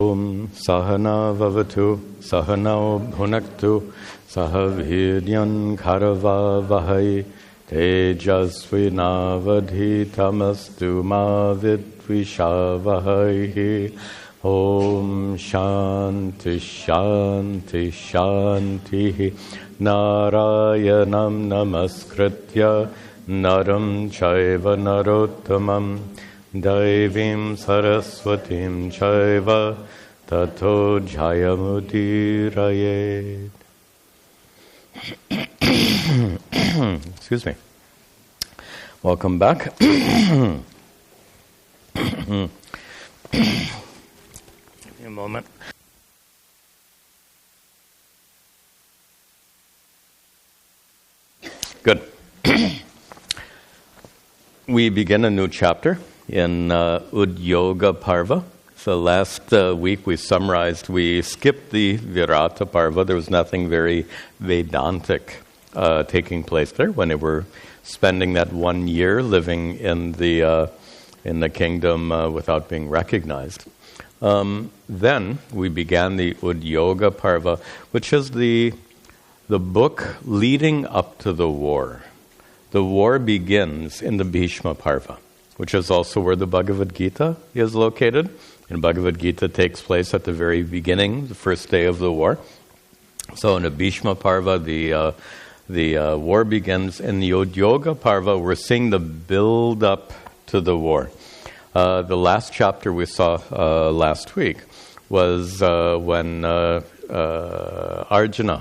Om Sahana Vavatu Sahanao Bhunaktu Sahaviryan Karava Vahai Tejasvinavadhitamastu Ma Vidvishavahai. Om Shanti Shanti Shanti Narayanam Namaskritya Naram Chaiva Narottamam Daivim Saraswatim Chaiva Tato Jayamudiraye. Excuse me. Welcome back. Give me a moment. Good. We begin a new chapter in Udyoga Parva. So last week we skipped the Virata Parva. There was nothing very Vedantic taking place there when they were spending that 1 year living in the kingdom without being recognized. Then we began the Udyoga Parva, which is the book leading up to the war. The war begins in the Bhishma Parva, which is also where the Bhagavad Gita is located. And Bhagavad Gita takes place at the very beginning, the first day of the war. So in the Bhishma Parva, the war begins. In the Udyoga Parva, we're seeing the build-up to the war. The last chapter we saw last week was when Arjuna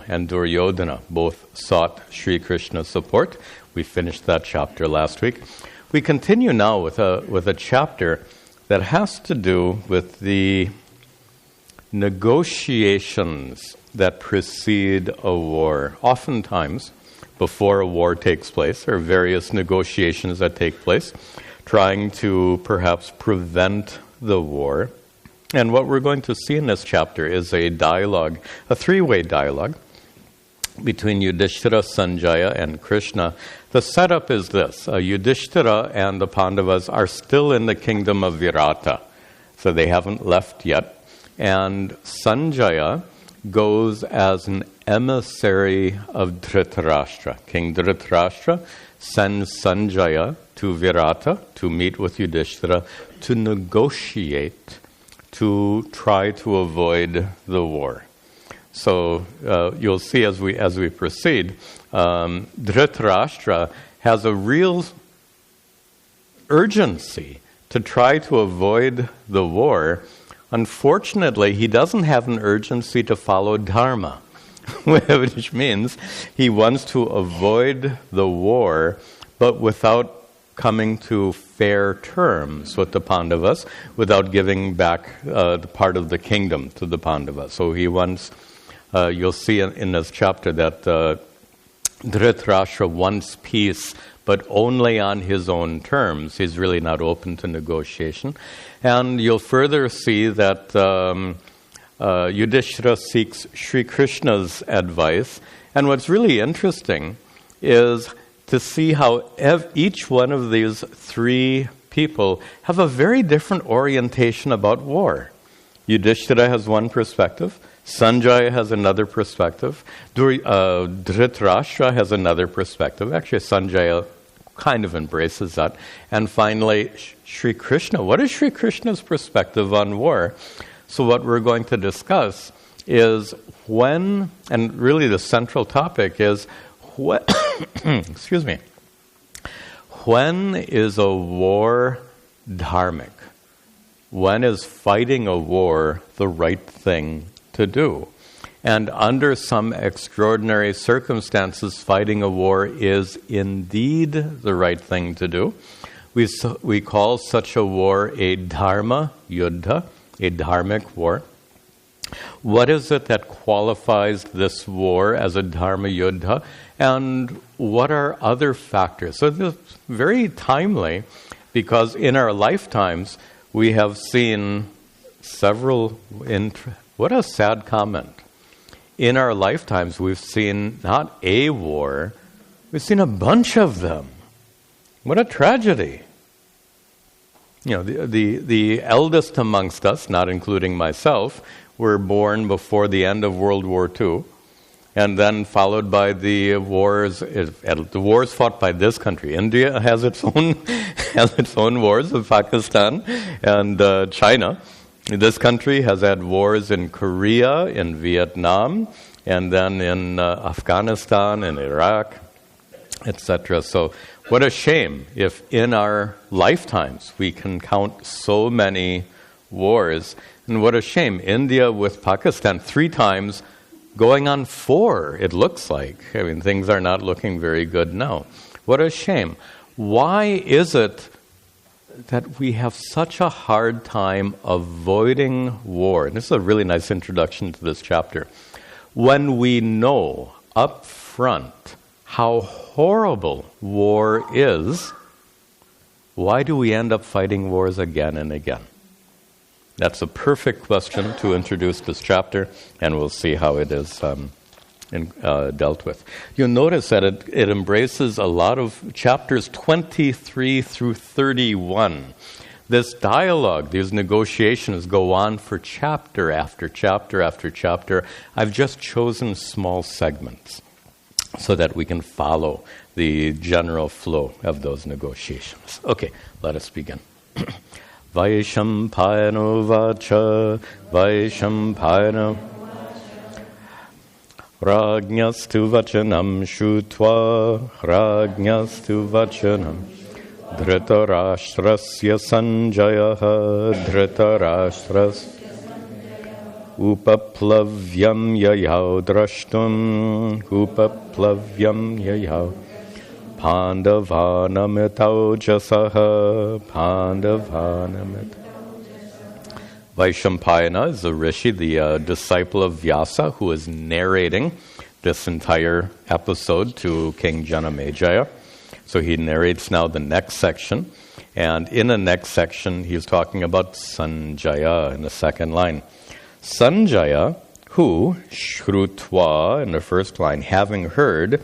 and Duryodhana both sought Sri Krishna's support. We finished that chapter last week. We continue now with a chapter that has to do with the negotiations that precede a war. Oftentimes, before a war takes place, there are various negotiations that take place, trying to perhaps prevent the war. And what we're going to see in this chapter is a dialogue, a three-way dialogue, between Yudhishthira, Sanjaya, and Krishna. The setup is this. Yudhishthira and the Pandavas are still in the kingdom of Virata, so they haven't left yet. And Sanjaya goes as an emissary of Dhritarashtra. King Dhritarashtra sends Sanjaya to Virata to meet with Yudhishthira to negotiate, to try to avoid the war. So you'll see as we proceed, Dhritarashtra has a real urgency to try to avoid the war. Unfortunately, he doesn't have an urgency to follow dharma, which means he wants to avoid the war, but without coming to fair terms with the Pandavas, without giving back the part of the kingdom to the Pandavas. So he wants... you'll see in this chapter that Dhritarashtra wants peace, but only on his own terms. He's really not open to negotiation. And you'll further see that Yudhishthira seeks Sri Krishna's advice. And what's really interesting is to see how each one of these three people have a very different orientation about war. Yudhishthira has one perspective. Sanjaya has another perspective. Dhritarashtra has another perspective. Actually, Sanjaya kind of embraces that. And finally, Sri Krishna. What is Sri Krishna's perspective on war? So what we're going to discuss is when, and really the central topic is, when, excuse me, when is a war dharmic? When is fighting a war the right thing to do? And under some extraordinary circumstances, fighting a war is indeed the right thing to do. We call such a war a dharma yuddha, a dharmic war. What is it that qualifies this war as a dharma yuddha? And what are other factors? So this is very timely, because in our lifetimes we have seen several... What a sad comment. In our lifetimes, we've seen not a war, we've seen a bunch of them. What a tragedy. the eldest amongst us, not including myself, were born before the end of World War II, and then followed by the wars fought by this country. India has its own wars with Pakistan and China. This country has had wars in Korea, in Vietnam, and then in Afghanistan and Iraq, etc. So what a shame if in our lifetimes we can count so many wars. And what a shame, India with Pakistan 3 times, going on 4, it looks like. I mean, things are not looking very good now. What a shame. Why is it that we have such a hard time avoiding war? And this is a really nice introduction to this chapter. When we know up front how horrible war is, why do we end up fighting wars again and again? That's a perfect question to introduce this chapter, and we'll see how it is dealt with. You'll notice that it embraces a lot of chapters 23 through 31. This dialogue, these negotiations go on for chapter after chapter after chapter. I've just chosen small segments so that we can follow the general flow of those negotiations. Okay, let us begin. Vaishampayano vacha, Vaishampayano Ragnastu vachanam shutva, Ragnastu vachanam Dhritarashtrasya Sanjayaha, Dhritarashtrasya Upaplavyam yayau drashtum, Upaplavyam yayau Pandavanamitav jasaha, Pandavanamitav. Vaishampayana is a rishi, the disciple of Vyasa, who is narrating this entire episode to King Janamejaya. So he narrates now the next section. And in the next section, he's talking about Sanjaya in the second line. Sanjaya, who, shrutva, in the first line, having heard,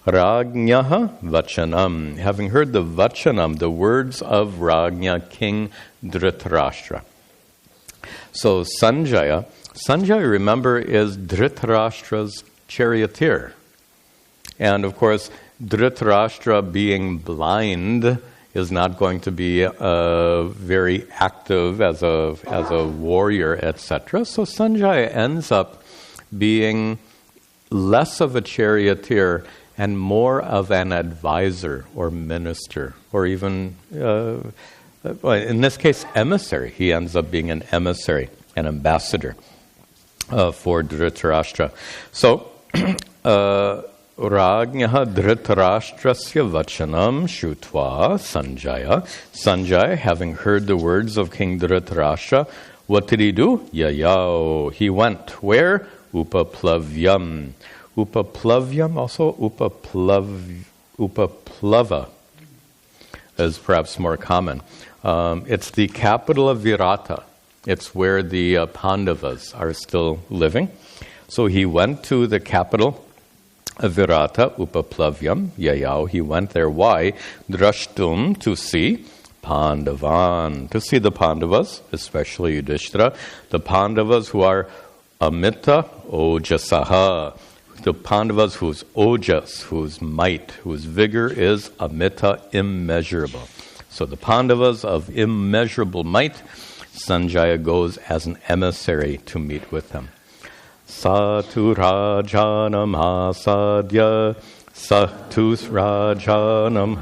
Ragnyaha vachanam, having heard the vachanam, the words of Ragnya, King Dhritarashtra. So Sanjaya, remember, is Dhritarashtra's charioteer. And of course, Dhritarashtra being blind is not going to be very active as a warrior, etc. So Sanjaya ends up being less of a charioteer and more of an advisor or minister, or even, in this case, emissary. He ends up being an emissary, an ambassador for Dhritarashtra. So, Ragnyaha Dhritarashtrasya vachanam shutva Sanjaya. Sanjaya, having heard the words of King Dhritarashtra, what did he do? Yayao. He went where? Upaplavyam. Upaplavyam, also Upaplava is perhaps more common. It's the capital of Virata. It's where the Pandavas are still living. So he went to the capital of Virata, Upaplavyam, Yayao. He went there. Why? Drashtum, to see Pandavan, to see the Pandavas, especially Yudhishthira, the Pandavas who are Amita Ojasaha, the Pandavas whose ojas, whose might, whose vigor is Amita, immeasurable. So the Pandavas of immeasurable might, Sanjaya goes as an emissary to meet with them. Satu Rajanam Asadya, Satu Rajanam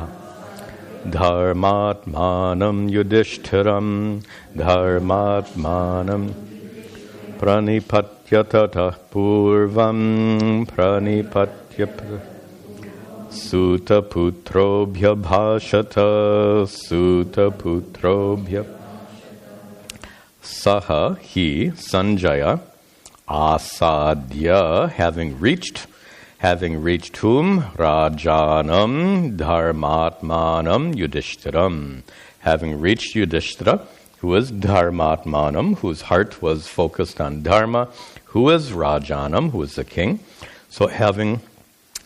Dharmatmanam Yudhishtiram, Dharmatmanam Pranipatyatata Purvam, Pranipatya Sutta Putrobhya Bhashata, Sutta Putrobhya. Saha, he, Sanjaya, Asadya, having reached whom? Rajanam Dharmatmanam Yudhishtiram. Having reached Yudhishthira, who is Dharmatmanam, whose heart was focused on Dharma, who is Rajanam, who is the king. So having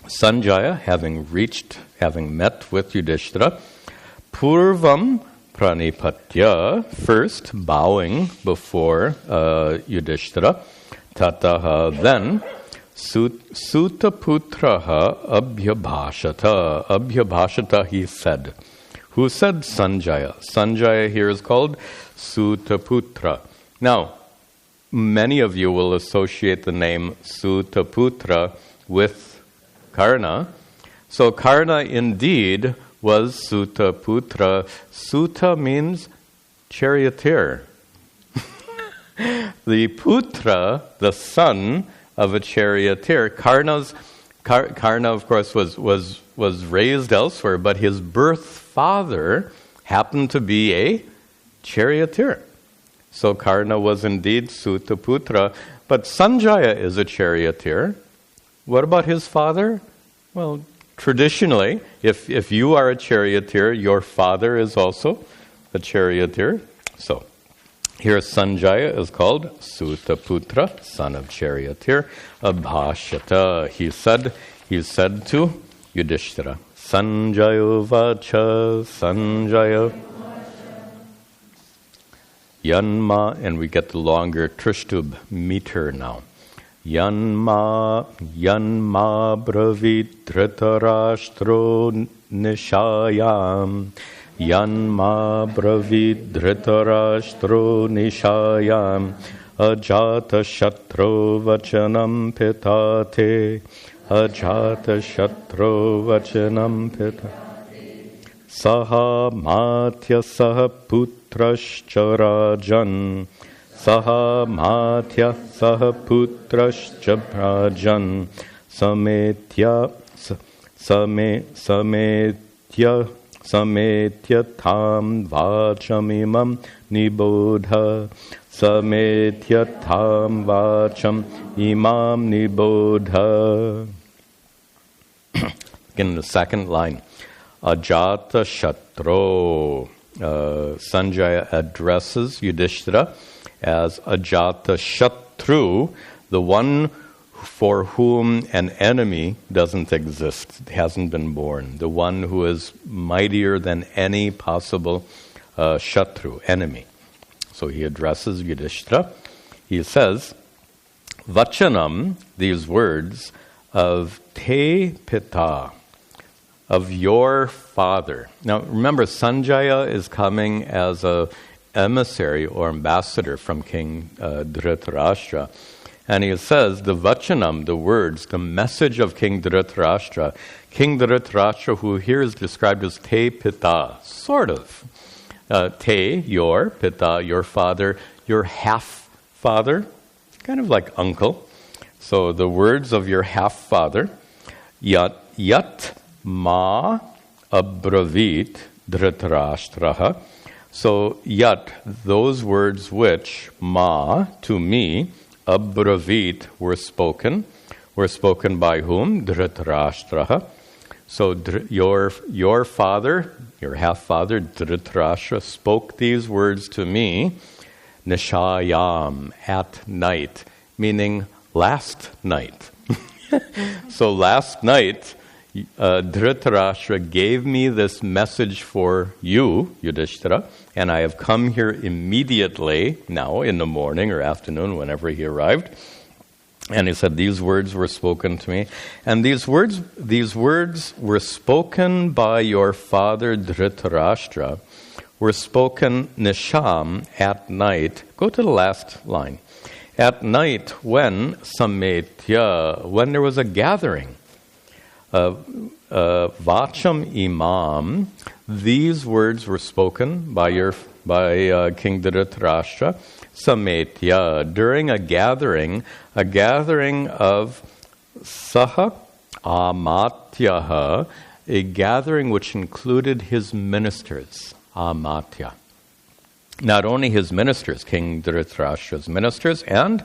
Sanjaya, having met with Yudhishthira, Purvam pranipatya, first bowing before Yudhishthira, tataha, then Sutaputraha abhyabhashata. Abhyabhashata, he said. Who said? Sanjaya. Sanjaya here is called Sutaputra. Now, many of you will associate the name Sutaputra with Karna. So Karna indeed was Sutaputra. Suta means charioteer. The putra, the son of a charioteer. Karna, of course, was raised elsewhere, but his birth father happened to be a charioteer. So Karna was indeed Sutaputra, but Sanjaya is a charioteer. What about his father? Well, traditionally, if you are a charioteer, your father is also a charioteer. So here Sanjaya is called Sutaputra, son of charioteer. Abhashyata, he said to Yudhishthira. Sanjaya vacha, Sanjaya. Yanma, and we get the longer Trishtub meter now. Yanma bravit dhritarashtro nishayam. Yanma bravit dhritarashtro nishayam. Ajata shatro vachanam pitate. Ajata shatro vachanam pitate. Saha matya saha putrascha rajan. Saha matya saha putrascha rajan. Sametya tam vachamimam nibodha. Sametya tam vacham imam nibodha. Again, the second line. Ajata Shatro. Sanjaya addresses Yudhishthira as Ajata Shatru, the one for whom an enemy doesn't exist, hasn't been born, the one who is mightier than any possible Shatru, enemy. So he addresses Yudhishthira. He says, Vachanam, these words of Te Pita, of your father. Now remember, Sanjaya is coming as a emissary or ambassador from King Dhritarashtra. And he says, the vachanam, the words, the message of King Dhritarashtra. King Dhritarashtra, who here is described as Te Pita, sort of. Te, your, Pita, your father, your half-father, kind of like uncle. So the words of your half-father, yat ma abravit dhritarashtraha. So yat, those words which ma, to me, abravit, were spoken by whom? Dhritarashtraha. So your father, your half-father, Dhritarashtra, spoke these words to me, nishayam, at night, meaning last night. So last night, Dhritarashtra gave me this message for you, Yudhishthira, and I have come here immediately, now in the morning or afternoon, whenever he arrived. And he said, these words were spoken to me. And these words were spoken by your father Dhritarashtra, were spoken nisham, at night. Go to the last line. At night when sametya, when there was a gathering. Vacham imam, these words were spoken by King Dhritarashtra, sametya, during a gathering of saha amatyaha, a gathering which included his ministers, amatya. Not only his ministers, King Dhritarashtra's ministers, and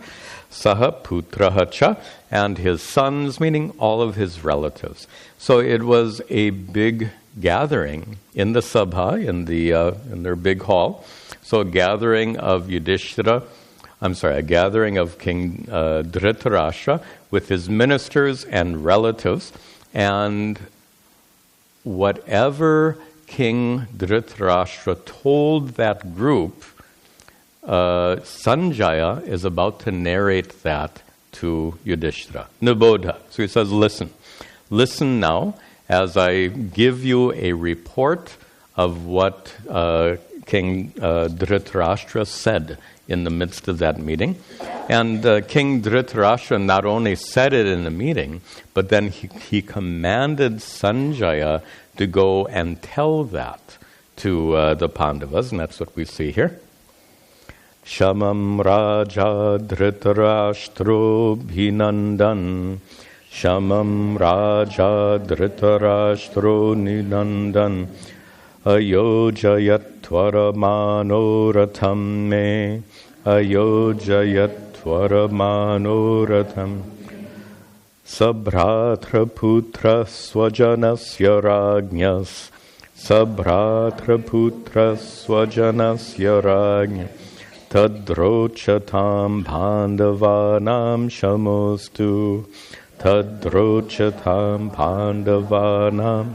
saha putraha cha, and his sons, meaning all of his relatives. So it was a big gathering in the sabha, in their big hall. So a gathering of a gathering of King Dhritarashtra with his ministers and relatives, and whatever King Dhritarashtra told that group, Sanjaya is about to narrate that to Yudhishthira. Nibodha. So he says, listen. Listen now as I give you a report of what King Dhritarashtra said in the midst of that meeting. And King Dhritarashtra not only said it in the meeting, but then he commanded Sanjaya to go and tell that to the Pandavas, and that's what we see here. Shamam Raja Dhritarashtro Bhinandan Shamam Raja Dhritarashtro Ninandan Ayojayatwara Manoratham Me Ayojayatwara Manoratham Sabhratra Putra Swajanasya Rajñas Sabhratra Putra Swajanasya Rajñas Tadrochatam Pandavanam Shamostu Tadrochatam Pandavanam.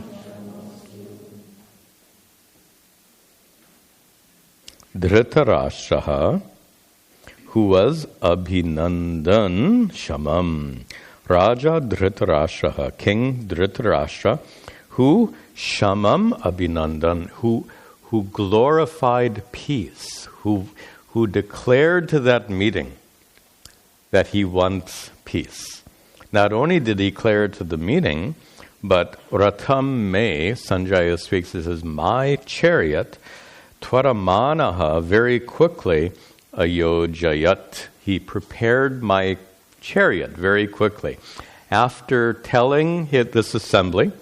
Dhritarashtra, who was Abhinandan Shamam, Raja Dhritarashtra, King Dhritarashtra, who Shamam Abhinandan, who glorified peace, who declared to that meeting that he wants peace. Not only did he declare to the meeting, but Ratham Me, Sanjaya speaks, he says, my chariot, Twaramanaha, very quickly, Ayojayat, he prepared my chariot very quickly. After telling this assembly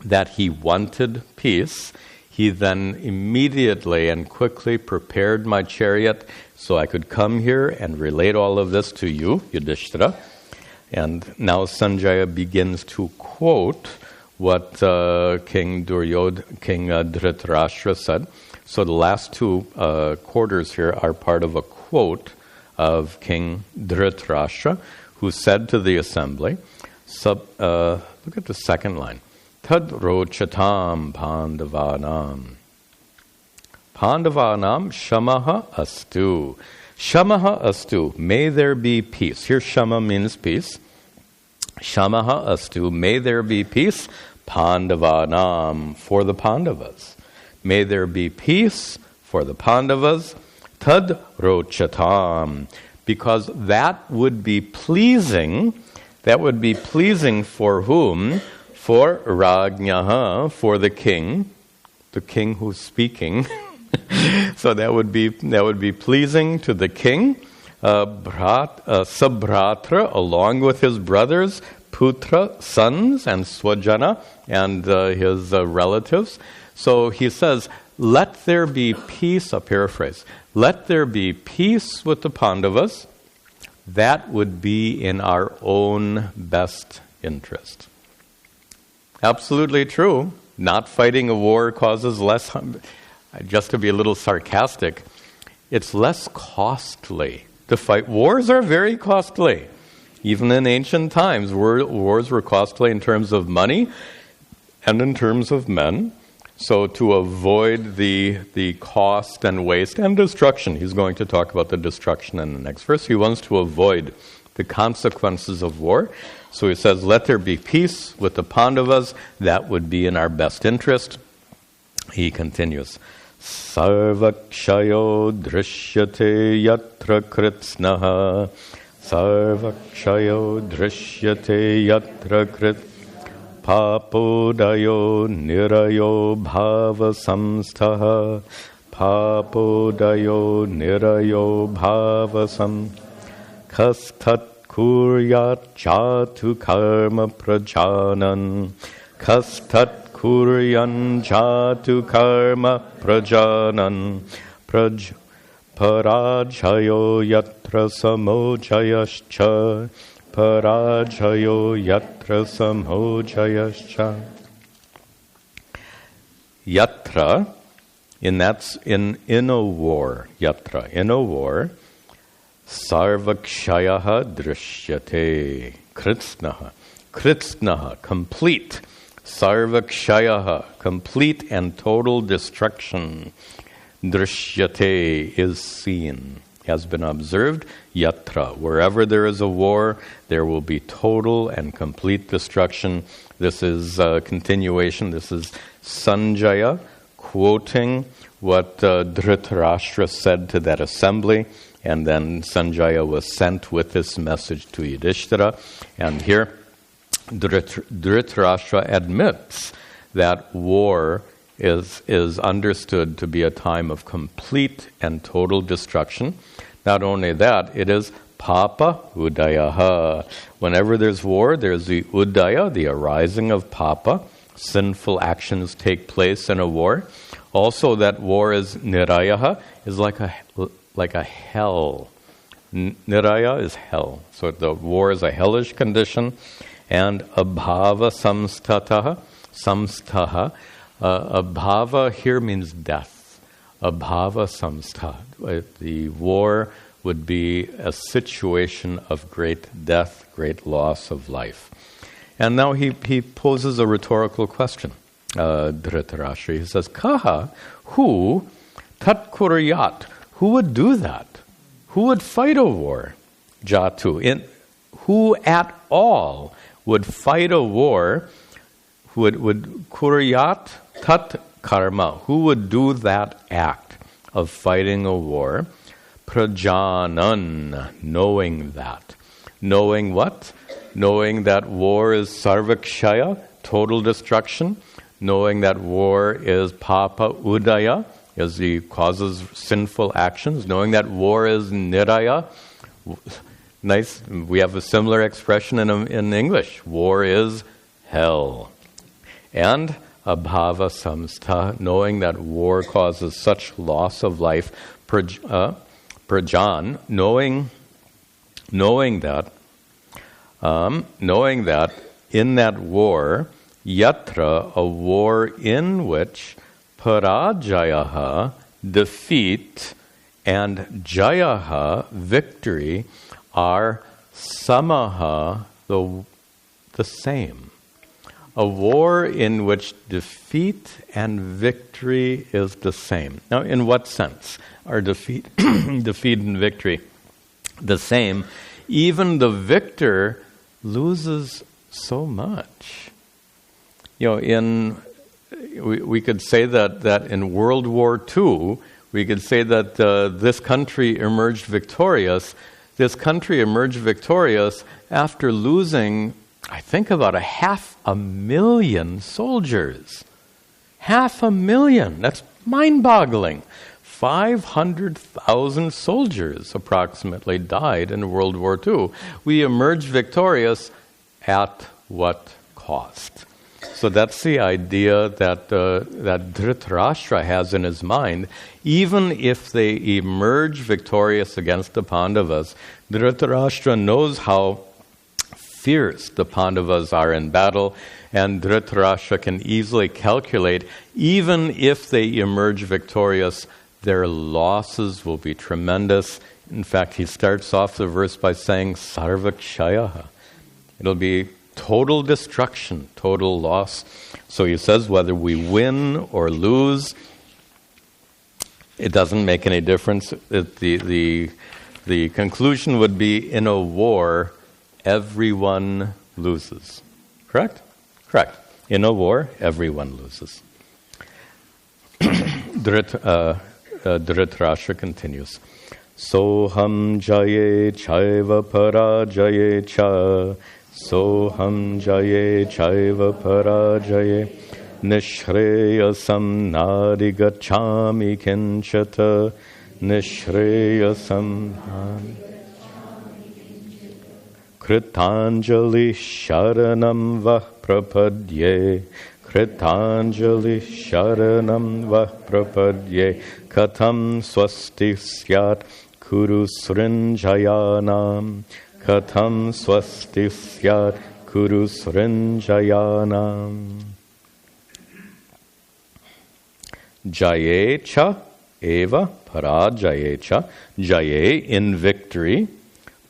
that he wanted peace, he then immediately and quickly prepared my chariot so I could come here and relate all of this to you, Yudhishthira. And now Sanjaya begins to quote what King Dhritarashtra said. So the last two quarters here are part of a quote of King Dhritarashtra, who said to the assembly, look at the second line, Tadrochatam Pandavanam. Pandavanam Shamaha Astu. Shamaha Astu, may there be peace. Here Shama means peace. Shamaha Astu, may there be peace. Pandavanam, for the Pandavas. May there be peace for the Pandavas. Tadrochatam, because that would be pleasing. That would be pleasing for whom? For Rajñaha, for the king who's speaking. So that would be pleasing to the king. Sabhratra, along with his brothers, Putra, sons, and Swajana, and his relatives. So he says, let there be peace, a paraphrase, let there be peace with the Pandavas. That would be in our own best interest. Absolutely true. Not fighting a war causes less, just to be a little sarcastic, it's less costly to fight. Wars are very costly. Even in ancient times, wars were costly in terms of money and in terms of men. So to avoid the cost and waste and destruction, he's going to talk about the destruction in the next verse. He wants to avoid the consequences of war. So he says, let there be peace with the Pandavas. That would be in our best interest. He continues, Sarvakshayo drishyate yatra kritsnaha. Sarvakshayo drishyate yatra kritsnaha. Papodayo nirayo bhava samstaha. Papodayo nirayo bhava samstaha. Kastat kuryat chatu karma prajanan. Kastat kuryan chatu karma prajanan. Parajayo yatra samojayascha. Parajayo yatra samojayascha. Yatra, in a war, yatra, in a war, sarvakshayaha drishyate, kritsnaha, kritsnaha, complete, Sarvakshayaha, complete and total destruction. Drishyate is seen, has been observed. Yatra, wherever there is a war, there will be total and complete destruction. This is a continuation. This is Sanjaya quoting what Dhritarashtra said to that assembly. And then Sanjaya was sent with this message to Yudhishthira. And here, Dhritarashtra admits that war is understood to be a time of complete and total destruction. Not only that, it is papa udayaha. Whenever there's war, there's the udaya, the arising of papa. Sinful actions take place in a war. Also, that war is nirayaha, is like a hell. Niraya is hell. So the war is a hellish condition. And abhava samstataha, abhava here means death. Abhava samstha. The war would be a situation of great death, great loss of life. And now he poses a rhetorical question. Dhritarashtra, he says, Kaha, who, tat kuryat, who would do that? Who would fight a war? Jatu, who at all would fight a war, would kuryat tat karma, who would do that act of fighting a war? Prajanan, knowing that. Knowing what? Knowing that war is sarvakshaya, total destruction. Knowing that war is papa udaya, as he causes sinful actions. Knowing that war is niraya. Nice. We have a similar expression in English. War is hell. And abhava samstha, knowing that war causes such loss of life. Prajan, knowing that in that war, yatra, a war in which parajayaha, defeat, and jayaha, victory, are samaha, the same. A war in which defeat and victory is the same. Now, in what sense are defeat and victory the same? Even the victor loses so much. We could say that in World War II, we could say that this country emerged victorious. This country emerged victorious after losing, I think, about 500,000 soldiers. 500,000. That's mind-boggling. 500,000 soldiers approximately died in World War II. We emerged victorious at what cost? So that's the idea that Dhritarashtra has in his mind. Even if they emerge victorious against the Pandavas, Dhritarashtra knows how fierce the Pandavas are in battle, and Dhritarashtra can easily calculate, even if they emerge victorious, their losses will be tremendous. In fact, he starts off the verse by saying, Sarvakshayaha. It'll be total destruction, total loss. So he says, whether we win or lose, it doesn't make any difference. The conclusion would be, in a war, everyone loses. Correct? Correct. In a war, everyone loses. Dhritarashtra continues. Soham jaye chaiva parajaye cha. Soham jaye chaiva parajaye. Nishreyasam nadi gacchami kinchata. Nishreyasam nadi. Kritanjali sharanam vah prapadye. Kritanjali sharanam vah prapadye. Katam swasti syat kuru srinjayanam. Katam swasti syat kuru srinjayanam. Jayecha eva parajayecha. Jaye, in victory.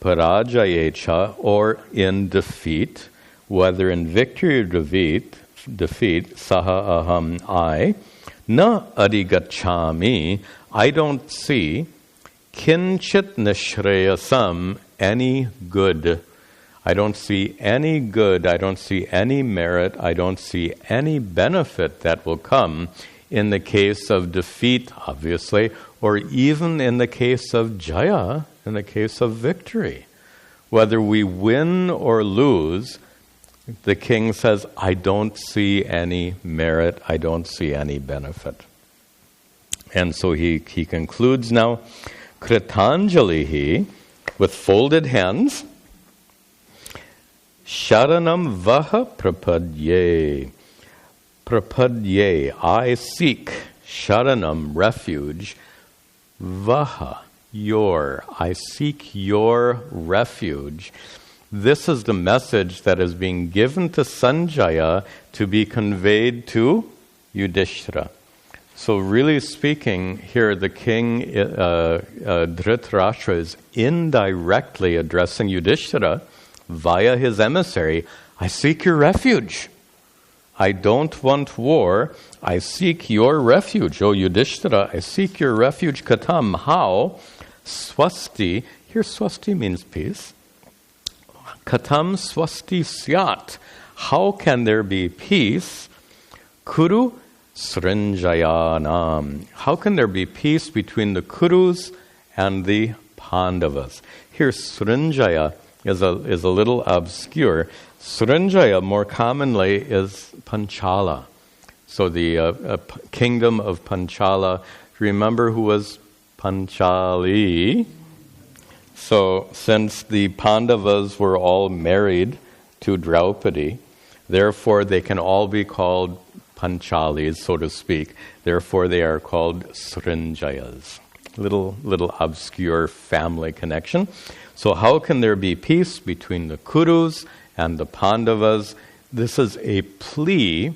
Parajayecha, or in defeat. Whether in victory or defeat, defeat, saha aham, I, na adhigacchami, I don't see, kinchit nishreyasam, any good. I don't see any good, I don't see any merit, I don't see any benefit that will come in the case of defeat, obviously, or even in the case of jaya, in the case of victory. Whether we win or lose, the king says, I don't see any merit, I don't see any benefit. And so he concludes now, Kritanjalihi, with folded hands, Sharanam vaha prapadye. Prapadye, I seek. Sharanam, refuge. Vaha, your. I seek your refuge. This is the message that is being given to Sanjaya to be conveyed to Yudhishthira. So really speaking, here the king, Dhritarashtra, is indirectly addressing Yudhishthira via his emissary. I seek your refuge. I don't want war. I seek your refuge, O Yudhishthira. I seek your refuge. Katam, how? Swasti. Here swasti means peace. Katam swasti syat. How can there be peace? Kuru Srinjayanam. How can there be peace between the Kurus and the Pandavas? Here Srinjaya is a little obscure. Srinjaya more commonly is Panchala. So the kingdom of Panchala. Remember who was Panchali? So since the Pandavas were all married to Draupadi, therefore they can all be called Panchalis, so to speak. Therefore they are called Srinjayas. Little obscure family connection. So how can there be peace between the Kurus and the Pandavas? This is a plea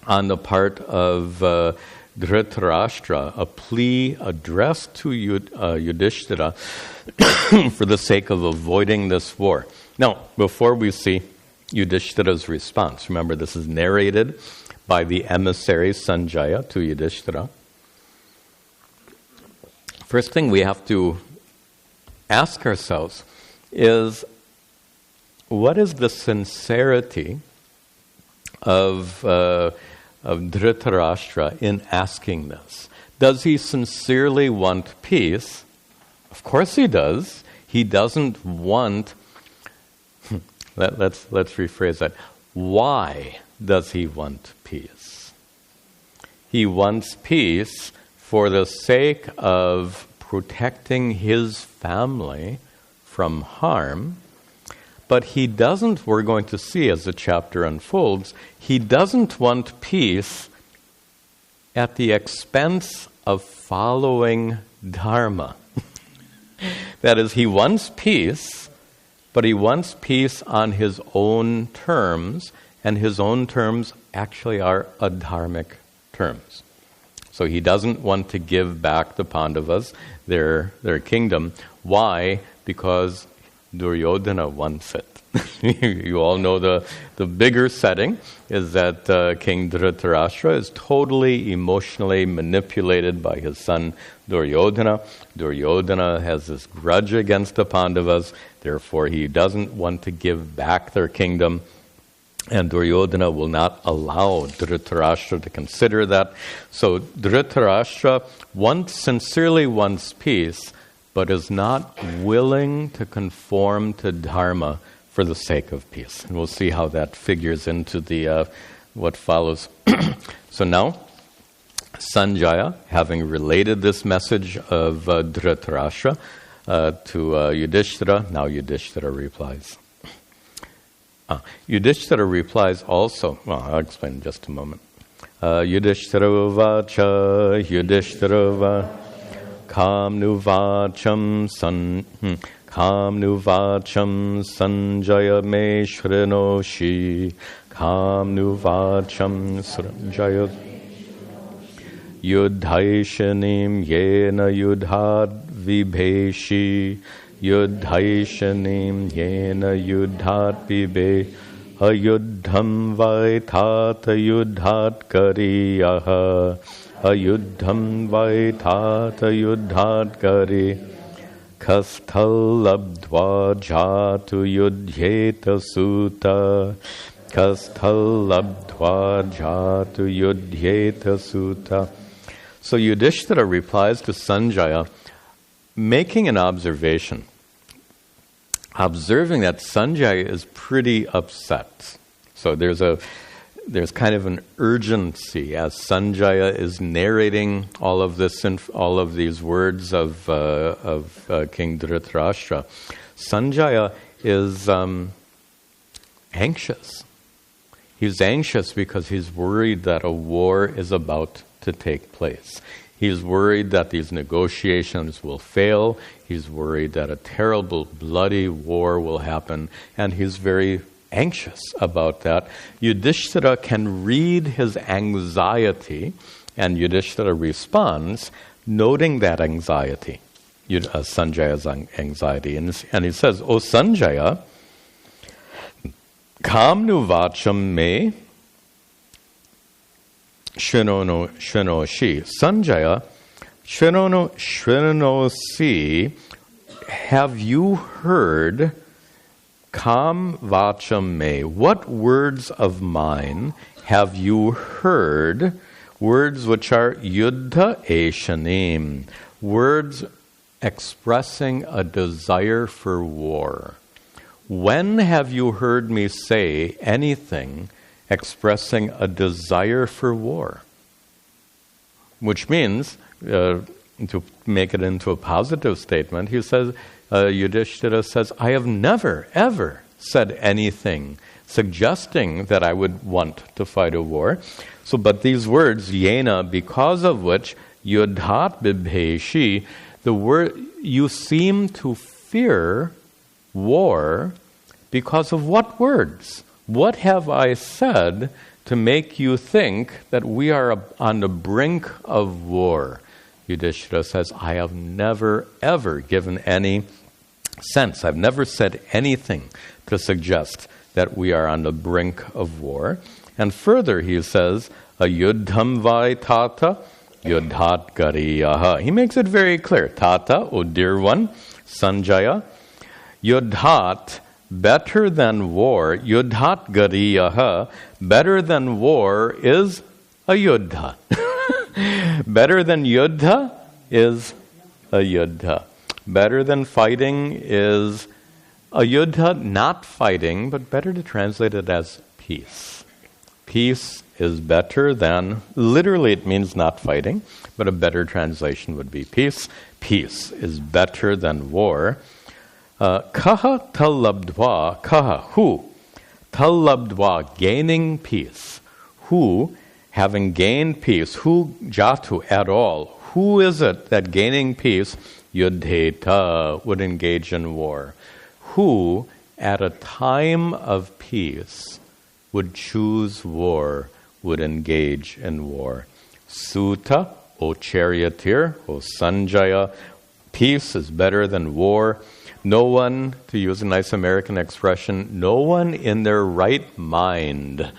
on the part of Dhritarashtra, a plea addressed to Yudhishthira for the sake of avoiding this war. Now, before we see Yudhishthira's response, remember this is narrated by the emissary Sanjaya to Yudhishthira. First thing we have to ask ourselves is, what is the sincerity of Dhritarashtra in asking this? Does he sincerely want peace? Of course he does. He doesn't want... Let's rephrase that. Why does he want peace? He wants peace for the sake of protecting his family from harm, but he doesn't, we're going to see as the chapter unfolds, he doesn't want peace at the expense of following dharma. That is, he wants peace, but he wants peace on his own terms, and his own terms actually are adharmic terms. So he doesn't want to give back the Pandavas their kingdom. Why? Because Duryodhana wants it. You all know the bigger setting is that King Dhritarashtra is totally emotionally manipulated by his son Duryodhana. Duryodhana has this grudge against the Pandavas, therefore he doesn't want to give back their kingdom. And Duryodhana will not allow Dhritarashtra to consider that. So Dhritarashtra sincerely wants peace, but is not willing to conform to dharma for the sake of peace. And we'll see how that figures into the what follows. So now, Sanjaya, having related this message of Dhritarashtra to Yudhishthira, now Yudhishthira replies. Yudhishthira replies also, well, I'll explain in just a moment. Yudhishthira vacha, Yudhishthira vacha, kamnu vacham sanjaya me shrinoshi, kamnu vacham sanjaya yudhaishanim yena yudhad vibheshi, Yudhaishanim yena yudhat bibe Ayuddham vaitata yuddhat kariyaha. Ayuddham vaitata yuddhat kari. Kasthal labdva jatu yudhyeta sutta. Kasthal labdva jatu yudhyeta sutta. So Yudhishthira replies to Sanjaya, making an observation. Observing that Sanjaya is pretty upset. So there's kind of an urgency as Sanjaya is narrating all of this and all of these words of King Dhritarashtra. Sanjaya is anxious. He's anxious because he's worried that a war is about to take place. He's worried that these negotiations will fail. He's worried that a terrible, bloody war will happen. And he's very anxious about that. Yudhishthira can read his anxiety, and Yudhishthira responds, noting that anxiety, Sanjaya's anxiety. And he says, O Sanjaya, kamnu vacham me Shinoshi. Sanjaya, Shinosi, have you heard Kam Vacham Me? What words of mine have you heard? Words which are Yuddha Eshanim, words expressing a desire for war. When have you heard me say anything expressing a desire for war? Which means, to make it into a positive statement, he says, Yudhishthira says, I have never, ever said anything suggesting that I would want to fight a war. So, but these words, yena, because of which, yudhat bibheshi, the word, you seem to fear war because of what words? What have I said to make you think that we are on the brink of war? Yudhishthira says, I have never, ever given any sense. I've never said anything to suggest that we are on the brink of war. And further, he says, ayuddham vai tata yudhat gariyaha. He makes it very clear. Tata, O dear one, Sanjaya, yudhat, better than war, yudhat gariyaha, better than war is a yuddha. Better than yuddha is a yuddha. Better than fighting is a yuddha, not fighting, but better to translate it as peace. Peace is better than, literally it means not fighting, but a better translation would be peace. Peace is better than war. Kaha talabdva, kaha, who? Talabdva, gaining peace. Who, having gained peace, who jatu at all, who is it that gaining peace, yudheta, would engage in war? Who, at a time of peace, would choose war, would engage in war? Sutta, O charioteer, O Sanjaya, peace is better than war. No one, to use a nice American expression, no one in their right mind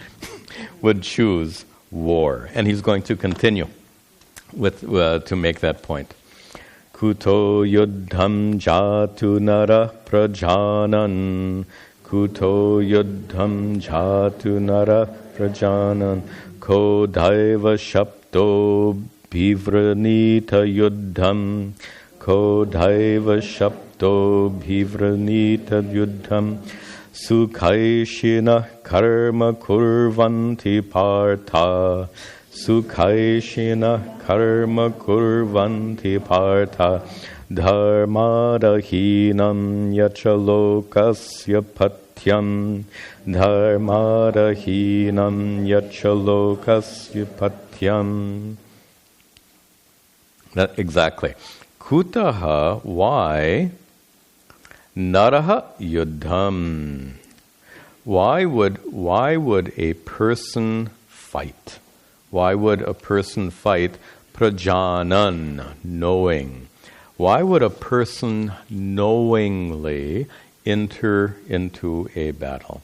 would choose war. And he's going to continue with to make that point. Kuto yuddham jatu nara prajanan. Kuto yuddham jatu nara prajanan. Ko daiva shapto bhivranita yuddham. Ko daiva shapto bhivranita yuddham. Sukhaishina karma kurvanti partha. Sukhaishina karma kurvanti partha. Dharmadahinam yachalokasya patyam. Dharmadahinam yachalokasya patyam. That exactly. Kutaha, why? Naraha yuddham. Why would a person fight? Why would a person fight? Prajanan, knowing. Why would a person knowingly enter into a battle?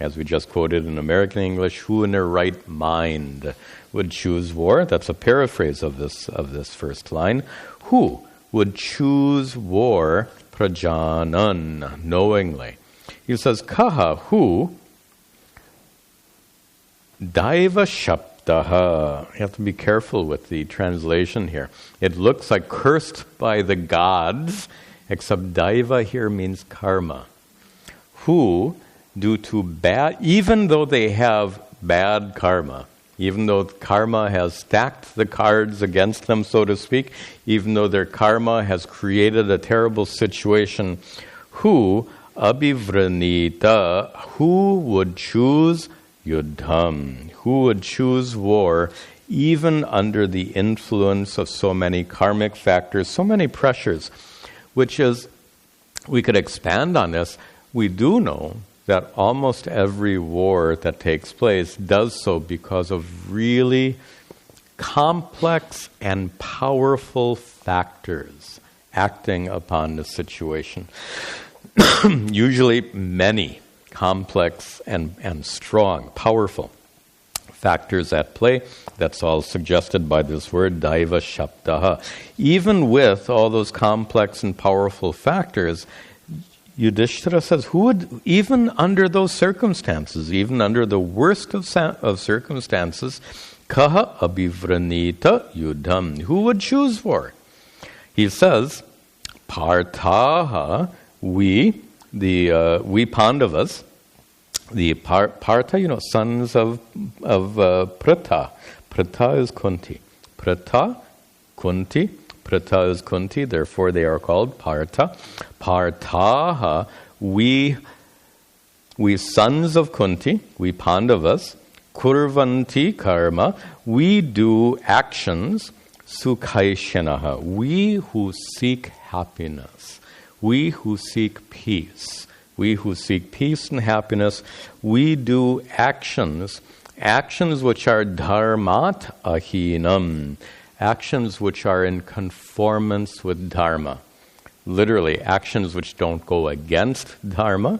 as we just quoted in American English, who in their right mind would choose war? That's a paraphrase of this first line. Who would choose war prajanan, knowingly? He says, kaha, who? Daiva shaptaha. You have to be careful with the translation here. It looks like cursed by the gods, except daiva here means karma. Who, due to bad, even though they have bad karma, even though karma has stacked the cards against them, so to speak, even though their karma has created a terrible situation, who, abhivranita, who would choose yuddham, who would choose war, even under the influence of so many karmic factors, so many pressures, which is, we could expand on this. We do know that almost every war that takes place does so because of really complex and powerful factors acting upon the situation. Usually many complex and strong, powerful factors at play. That's all suggested by this word, daiva shaptaha. Even with all those complex and powerful factors, Yudhishthira says, who would, even under those circumstances, even under the worst of circumstances, kaha abhivranita yuddham, who would choose war? He says, partaha, we Pandavas, the Partha, sons of Pratha. Pratha is Kunti. Pratha is Kunti, therefore they are called Partha. Parthaha, we sons of Kunti, we Pandavas, kurvanti karma, we do actions, sukhaishanaha, we who seek happiness, we who seek peace. We who seek peace and happiness, we do actions which are dharmat ahinam, actions which are in conformance with dharma. Literally, actions which don't go against dharma,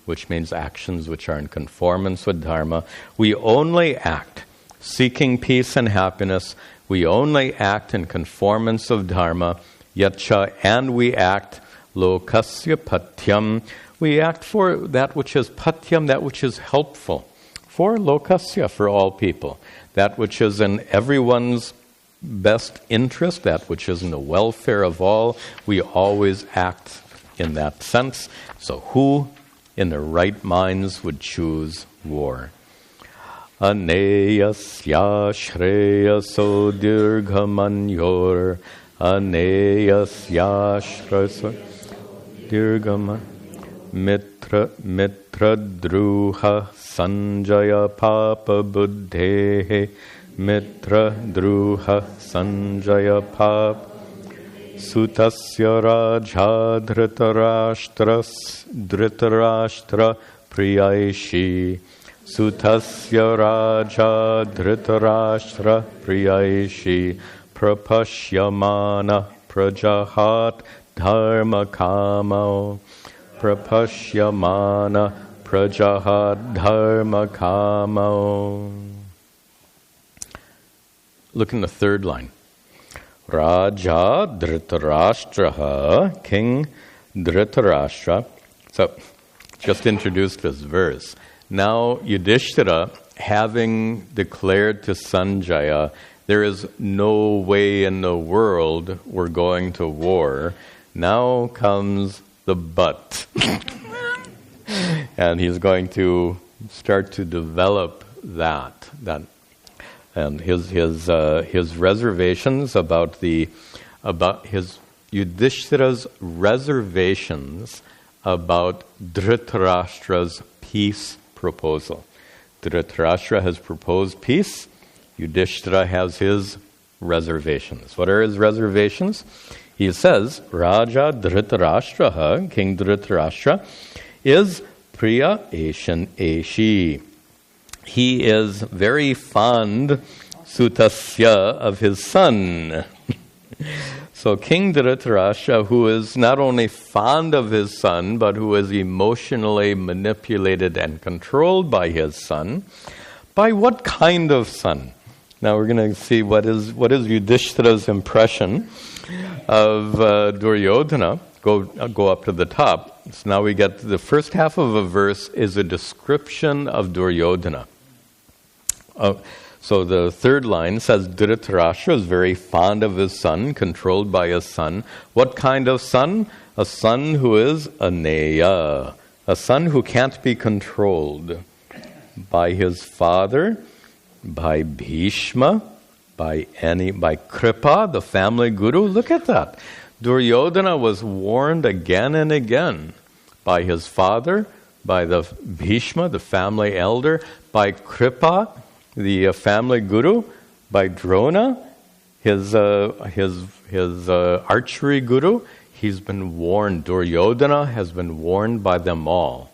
which means actions which are in conformance with dharma. We only act seeking peace and happiness. We only act in conformance of dharma. Yacha, and we act lokasya patyam. We act for that which is patyam, that which is helpful, for lokasya, for all people, that which is in everyone's best interest, that which is in the welfare of all. We always act in that sense. So who in their right minds would choose war? Aneyasya Shreyaso dirghamanyor, Aneyasya Shreyaso dirghamanyor, Mitra druha sanjaya papa buddhehe, Mitra druha sanjaya papa, Sutasya raja dhritarashtra priyaishi, Sutasya raja dhritarashtra priyaishi, Prapashyamana prajahat dharma kamo, Prapashyamana prajahat dharma kamo. Look in the third line. Raja Dhritarashtraha, King Dhritarashtra. So, just introduced this verse. Now, Yudhishthira, having declared to Sanjaya, there is no way in the world we're going to war. Now comes the but. And he's going to start to develop that and his reservations about his Yudhishthira's reservations about Dhritarashtra's peace proposal. Dhritarashtra has proposed peace. Yudhishthira has his reservations. What are his reservations? He says, Raja Dhritarashtra, King Dhritarashtra, is Priya Eshi. He is very fond, Sutasya, of his son. So King Dhritarashtra, who is not only fond of his son, but who is emotionally manipulated and controlled by his son, by what kind of son? Now we're going to see what is Yudhishthira's impression of Duryodhana. Go up to the top. So now we get the first half of a verse is a description of Duryodhana. So the third line says, Dhritarashtra is very fond of his son, controlled by his son. What kind of son? A son who is aneya, a son who can't be controlled by his father, by Bhishma, by Kripa, the family guru. Look at that. Duryodhana was warned again and again by his father, by the Bhishma, the family elder, by Kripa, the family guru, by Drona, his archery guru. He's been warned. Duryodhana has been warned by them all.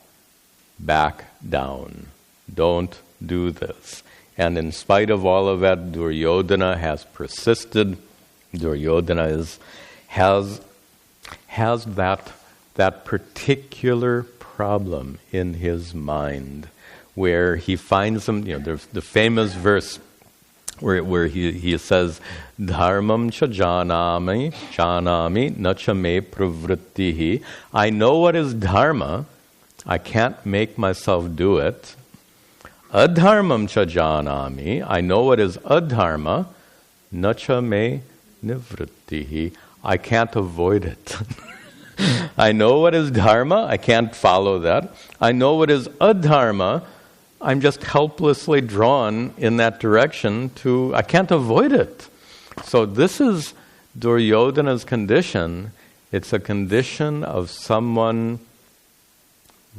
Back down. Don't do this. And in spite of all of that, Duryodhana has persisted. Duryodhana has that particular problem in his mind, where he finds them. There's the famous verse where he says, "Dharmam cha janami na cha me pravrittihi." I know what is dharma. I can't make myself do it. Adharmam cha janami. I know what is adharma. Na cha me nivrittihi. I can't avoid it. I know what is dharma. I can't follow that. I know what is adharma. I'm just helplessly drawn in that direction I can't avoid it. So this is Duryodhana's condition. It's a condition of someone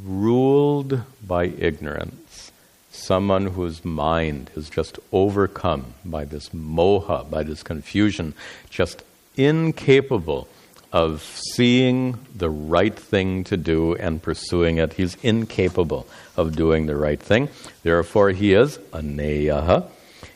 ruled by ignorance. Someone whose mind is just overcome by this moha, by this confusion, just incapable of seeing the right thing to do and pursuing it. He's incapable of doing the right thing. Therefore, he is aneyaha.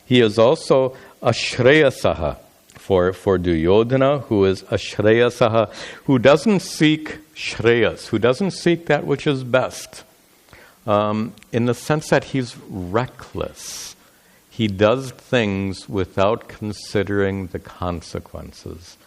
He is also ashreyasaha for Duryodhana, who is ashreyasaha, who doesn't seek Shreyas, who doesn't seek that which is best, in the sense that he's reckless. He does things without considering the consequences.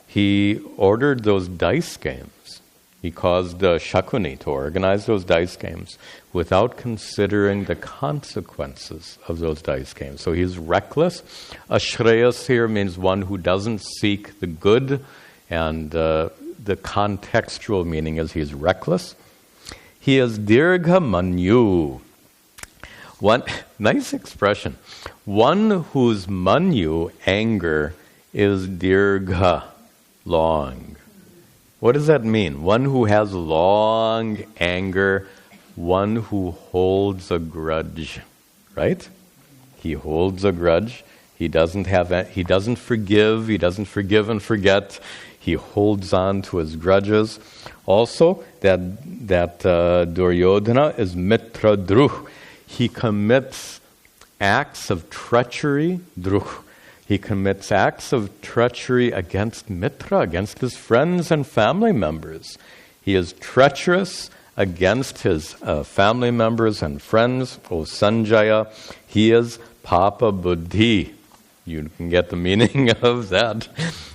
He ordered those dice games. He caused Shakuni to organize those dice games without considering the consequences of those dice games. So he's reckless. Ashreyas here means one who doesn't seek the good, and the contextual meaning is he's reckless. He is dirgha manyu. One nice expression. One whose manyu, anger, is dirgha, long. What does that mean? One who has long anger, one who holds a grudge, right? He holds a grudge. He doesn't forgive. He doesn't forgive and forget. He holds on to his grudges. Also, that Duryodhana is mitra druh. He commits acts of treachery, druh. He commits acts of treachery against Mitra, against his friends and family members. He is treacherous against his family members and friends. O Sanjaya, he is Papa Buddhi. You can get the meaning of that.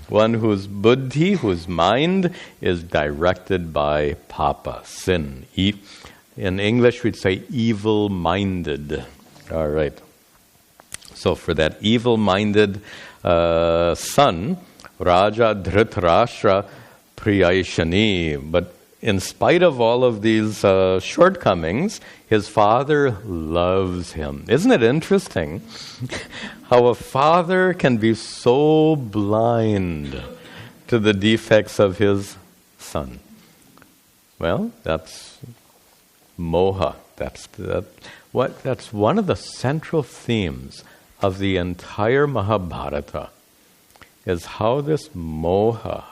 One whose buddhi, whose mind, is directed by Papa, sin. In English, we'd say evil-minded. All right. So for that evil-minded son, Raja Dhritarashtra Priyayashani. But in spite of all of these shortcomings, his father loves him. Isn't it interesting how a father can be so blind to the defects of his son? Well, that's moha. That's one of the central themes of the entire Mahabharata, is how this moha,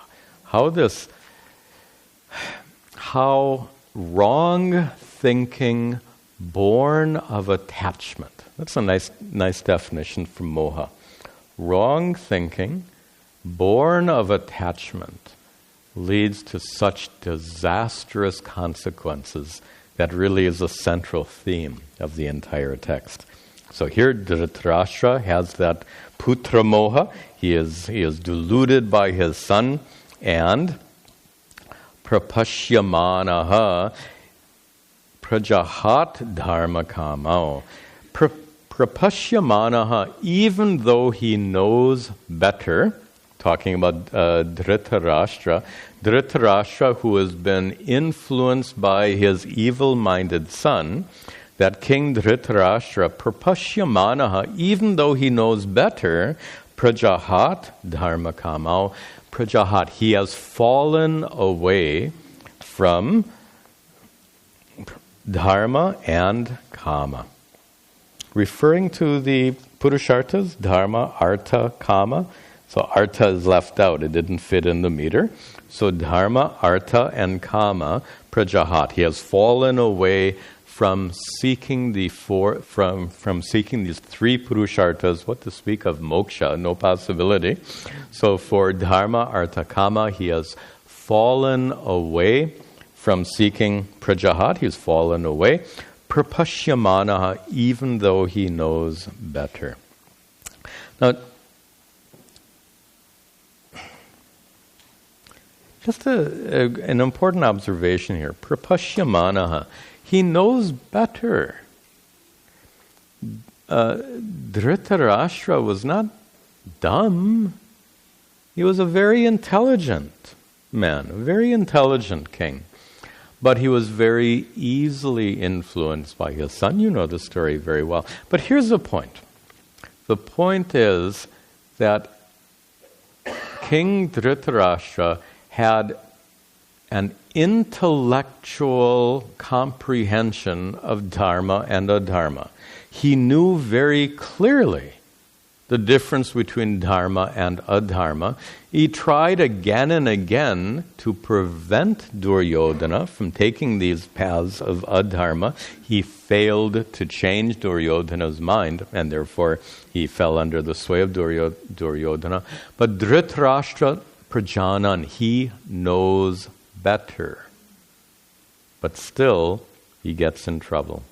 how wrong thinking born of attachment. That's a nice definition for moha. Wrong thinking born of attachment, leads to such disastrous consequences that really is a central theme of the entire text. So here Dhritarashtra has that putra moha. He is deluded by his son, and prapashyamanaha prajahat dharma kamao. Prapashyamanaha, even though he knows better, talking about Dhritarashtra, who has been influenced by his evil-minded son, that King Dhritarashtra, prapashyamanaha, even though he knows better, prajahat dharma kamao, prajahat, he has fallen away from dharma and kama. Referring to the purusharthas, dharma, artha, kama. So artha is left out, it didn't fit in the meter. So dharma, artha, and kama, prajahat. He has fallen away from seeking from seeking these three purusharthas. What to speak of moksha? No possibility. So for dharma, artha, kama, he has fallen away from seeking prajahat. He's fallen away. Prapashyamanaha, even though he knows better. Now, just an important observation here. Prapashyamanaha, he knows better. Dhritarashtra was not dumb. He was a very intelligent man, a very intelligent king. But he was very easily influenced by his son. You know the story very well. But here's the point. The point is that King Dhritarashtra had an intellectual comprehension of dharma and adharma. He knew very clearly the difference between dharma and adharma. He tried again and again to prevent Duryodhana from taking these paths of adharma. He failed to change Duryodhana's mind, and therefore he fell under the sway of Duryodhana. But Dhritarashtra Prajanan, he knows better. But still, he gets in trouble.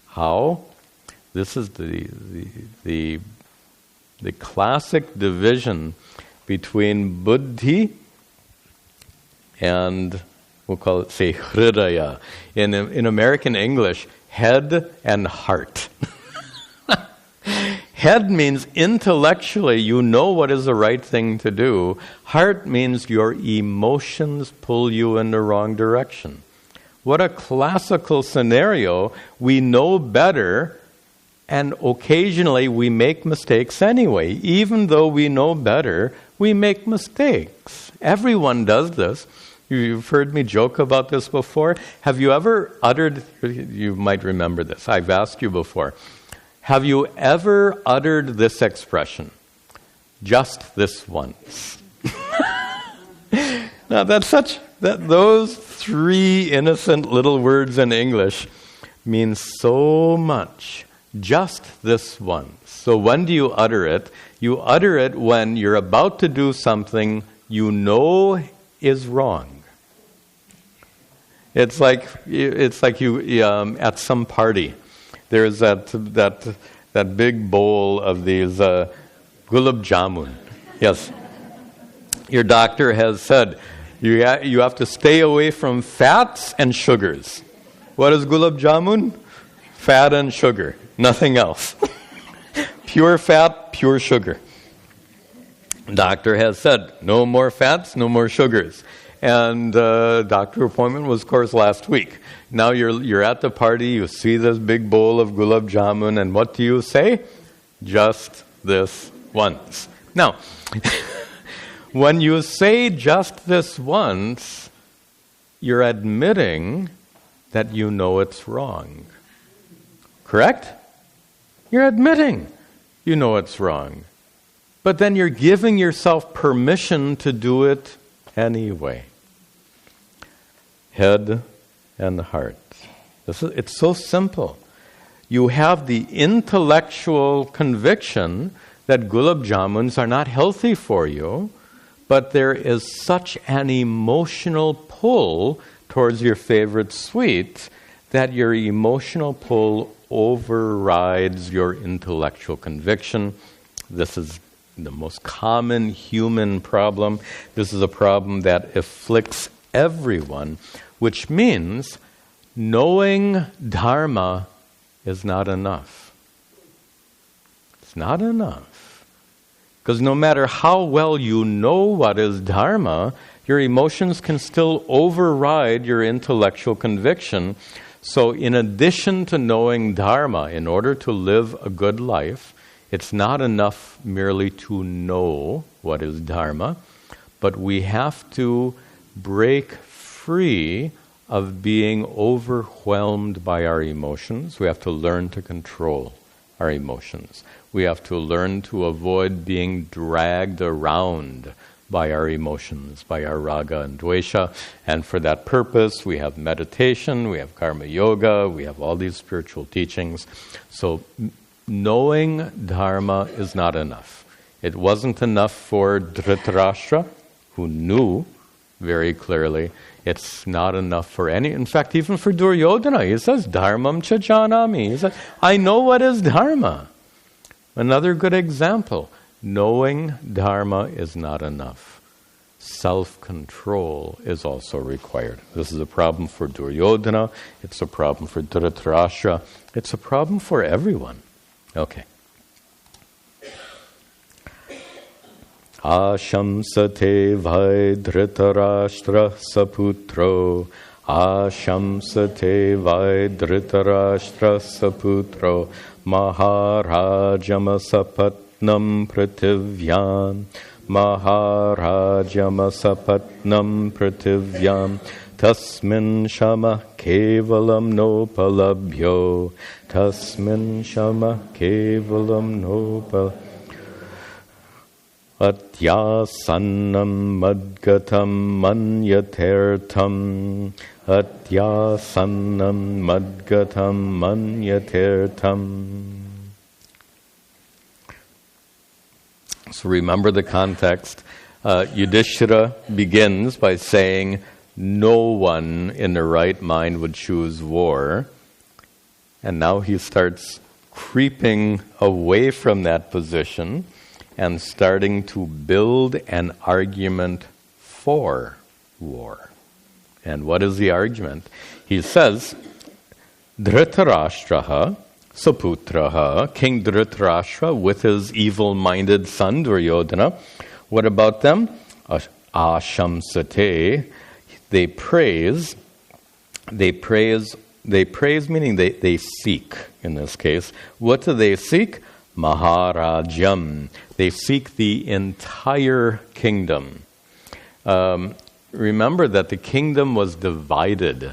How? This is the classic division between buddhi and, we'll call it, say, hridaya. In American English, head and heart. Head means intellectually you know what is the right thing to do. Heart means your emotions pull you in the wrong direction. What a classical scenario. We know better, and occasionally we make mistakes anyway. Even though we know better, we make mistakes. Everyone does this. You've heard me joke about this before. Have you ever uttered, you might remember this, I've asked you before, have you ever uttered this expression? Just this once. Now those three innocent little words in English mean so much. Just this once. So when do you utter it? You utter it when you're about to do something you know is wrong. It's like you at some party. There's that big bowl of these gulab jamun. Yes. Your doctor has said you have to stay away from fats and sugars. What is gulab jamun? Fat and sugar. Nothing else. Pure fat, pure sugar. Doctor has said no more fats, no more sugars. And doctor appointment was, of course, last week. Now you're at the party, you see this big bowl of gulab jamun, and what do you say? Just this once. Now, when you say just this once, you're admitting that you know it's wrong. Correct? You're admitting you know it's wrong. But then you're giving yourself permission to do it anyway. Head and heart. It's so simple. You have the intellectual conviction that gulab jamuns are not healthy for you, but there is such an emotional pull towards your favorite sweet that your emotional pull overrides your intellectual conviction. This is the most common human problem. This is a problem that afflicts everyone, which means knowing dharma is not enough. It's not enough. Because no matter how well you know what is dharma, your emotions can still override your intellectual conviction. So in addition to knowing dharma, in order to live a good life, it's not enough merely to know what is dharma, but we have to break free of being overwhelmed by our emotions. We have to learn to control our emotions. We have to learn to avoid being dragged around by our emotions, by our raga and dvesha. And for that purpose, we have meditation, we have karma yoga, we have all these spiritual teachings. So knowing dharma is not enough. It wasn't enough for Dhritarashtra, who knew very clearly. It's not enough for any. In fact, even for Duryodhana, he says, Dharmam cha janami. He says, I know what is dharma. Another good example. Knowing dharma is not enough. Self-control is also required. This is a problem for Duryodhana. It's a problem for Dhritarashtra. It's a problem for everyone. Okay. Ashamsate vai Dhritarashtra saputro. Ashamsate vai Dhritarashtra saputro. Maharajamasapatnam prativyam. Maharajamasapatnam prativyam. Tasmin shama kevalam nopalabhyo. Tasmin shama kevalam nopalabhyo. Atyasannam madgatam manyatertam. Atyasannam madgatam manyatertam. So remember the context. Yudhishthira begins by saying, no one in their right mind would choose war. And now he starts creeping away from that position and starting to build an argument for war. And what is the argument? He says, Dhritarashtraha saputraha, King Dhritarashtra with his evil-minded son Duryodhana. What about them? Ashamsate. They praise meaning they seek, in this case. What do they seek? Maharajam. They seek the entire kingdom. Remember that the kingdom was divided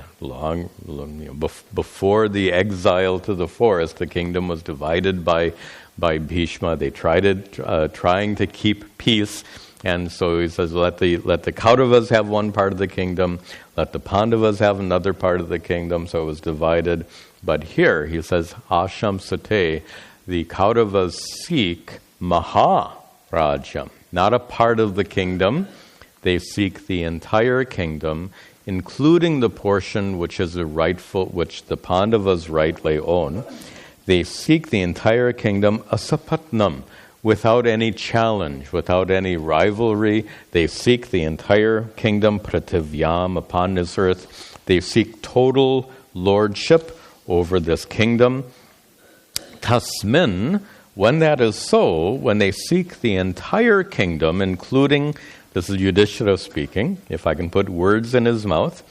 before the exile to the forest. The kingdom was divided by Bhishma. They trying to keep peace. And so he says, let the Kauravas have one part of the kingdom, let the Pandavas have another part of the kingdom, so it was divided. But here, he says, Ashamsate, the Kauravas seek Maharajam, not a part of the kingdom. They seek the entire kingdom, including the portion which is which the Pandavas rightly own. They seek the entire kingdom, asapatnam, without any challenge, without any rivalry. They seek the entire kingdom, prativyam, upon this earth. They seek total lordship over this kingdom. Tasmin, when that is so, when they seek the entire kingdom, including, this is Yudhishthira speaking, if I can put words in his mouth,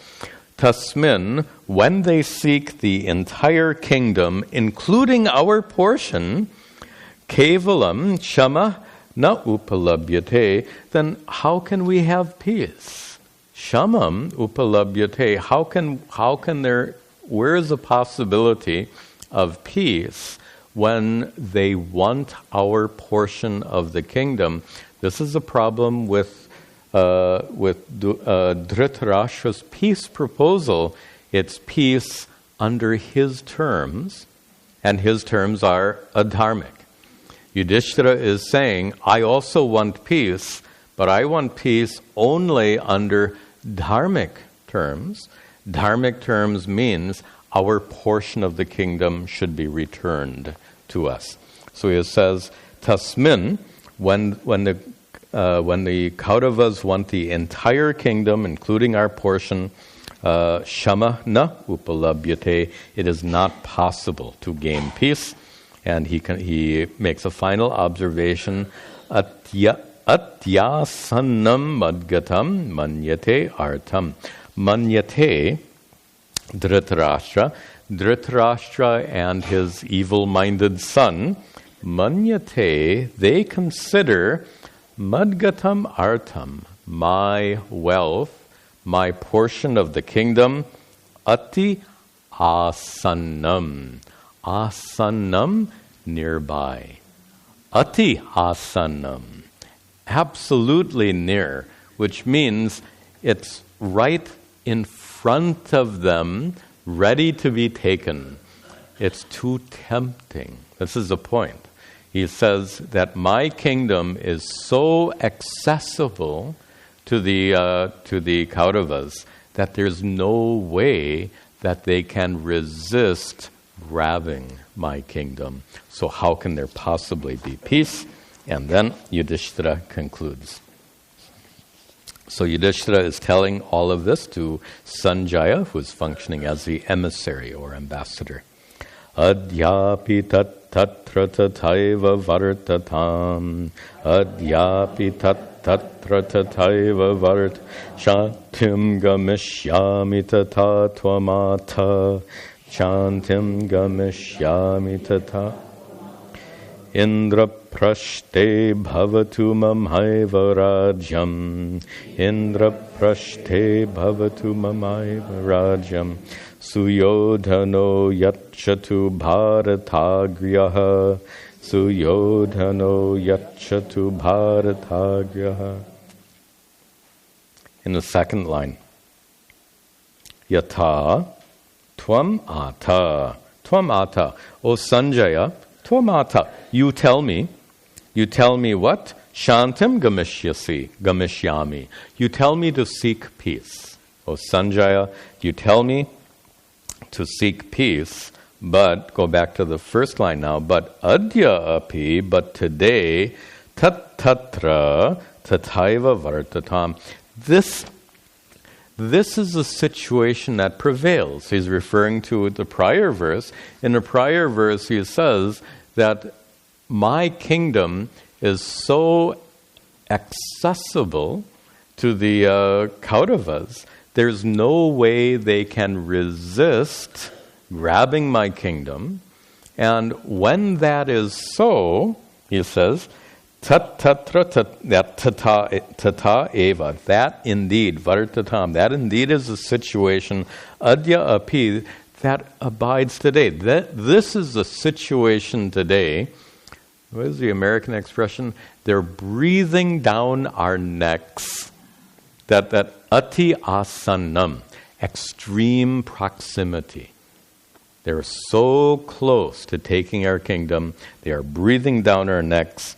Tasmin, when they seek the entire kingdom, including our portion, Kevalam shama na upalabhyate, then how can we have peace? Shamam upalabhyate, how can there, where is the possibility of peace when they want our portion of the kingdom? This is a problem with Dhritarashtra's peace proposal. It's peace under his terms, and his terms are adharmic. Yudhishthira is saying, I also want peace, but I want peace only under dharmic terms. Dharmic terms means our portion of the kingdom should be returned to us. So he says, Tasmin, when the Kauravas want the entire kingdom, including our portion, Shama na upalabhyate, it is not possible to gain peace. And he makes a final observation, atyasannam madgatam manyate artam. Manyate, Dhritarashtra and his evil-minded son, manyate, they consider madgatam artam, my wealth, my portion of the kingdom, ati asannam. Asannam, nearby. Ati asannam, absolutely near, which means it's right in front of them, ready to be taken. It's too tempting. This is the point. He says that my kingdom is so accessible to the Kauravas that there's no way that they can resist grabbing my kingdom. So how can there possibly be peace? And then Yudhishthira concludes. So Yudhishthira is telling all of this to Sanjaya, who is functioning as the emissary or ambassador. Adyapi tatra tataiva vartatam. Adyapi tatra tataiva vart. Shantim gamishyami tata tvamata. Shantim gamishyami tata. Indra prashte bhavatu mamaiva rajyam. Indra prashte bhavatu mamaiva rajyam. Suyodhano yachatu bharatagriyaha. Suyodhano yachatu bharatagriyaha. In the second line, yata tvam ata. Tvam ata. O Sanjaya, tvam ata. You tell me what? Shantam gamishyami. You tell me to seek peace. O Sanjaya, you tell me to seek peace, but, go back to the first line now, but adya api, but today, tat tatra tataiva vartatam. This is the situation that prevails. He's referring to the prior verse. In the prior verse, he says that my kingdom is so accessible to the Kauravas, there's no way they can resist grabbing my kingdom. And when that is so, he says, that tata eva, that indeed, vartatam, that indeed is the situation, adya api, that abides today. This is the situation today. What is the American expression? They're breathing down our necks. That ati asannam, extreme proximity. They're so close to taking our kingdom. They are breathing down our necks.